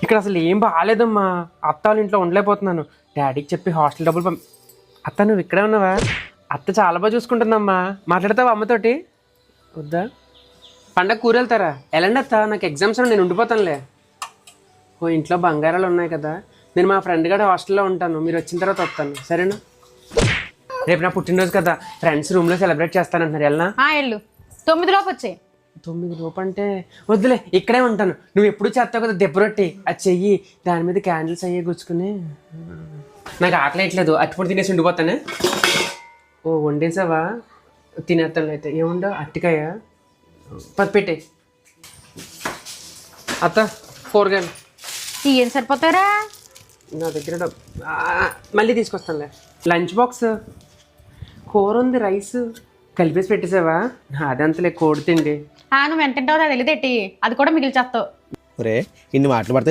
ఇక్కడ అసలు ఏం బాగాలేదమ్మా. అత్త వాళ్ళ ఇంట్లో ఉండలేకపోతున్నాను. డాడీకి చెప్పి హాస్టల్ డబ్బులు అత్త నువ్వు ఇక్కడే ఉన్నావా? అత్త చాలా బాగా చూసుకుంటుందమ్మా. మాట్లాడతావా అమ్మతోటి? వద్దా? పండగ కూరెళ్తారా? ఎలాండి అత్త, నాకు ఎగ్జామ్స్ నేను ఉండిపోతానులే. ఓ ఇంట్లో బంగారాలు ఉన్నాయి కదా. నేను మా ఫ్రెండ్ గడ హాస్టల్లో ఉంటాను. మీరు వచ్చిన తర్వాత వస్తాను, సరేనా? రేపు నా పుట్టినరోజు కదా, ఫ్రెండ్స్ రూమ్లో సెలబ్రేట్ చేస్తానంటున్నారు. వెళ్ళనా? వెళ్ళు. 9 లోపు వచ్చాయి. 9 లోపు అంటే వద్దులే, ఇక్కడే ఉంటాను. నువ్వు ఎప్పుడు చేస్తావు కదా దెబ్బ రొట్టి, అది చెయ్యి. దాని మీద క్యాండిల్స్ అయ్యే గుచ్చుకుని. నాకు ఆకలేయట్లేదు, అట్టుపడి తినేసి ఉండిపోతానే. ఓ వండేసావా? తినేస్తాను అయితే. ఏముండవు, అట్టికాయ పెట్టే. అత్త కూరగాయలు ఏం సరిపోతారా? నా దగ్గర మళ్ళీ తీసుకొస్తానులే. లంచ్ బాక్స్ కూర ఉంది, రైస్ కలిపేసి పెట్టేసావా? అదంతలే, కోడి తిండి. నువ్వు ఎంత తింటావు అది తెలియదేటి, అది కూడా మిగిల్చేస్తావు. ఇన్ని మాటలు పడితే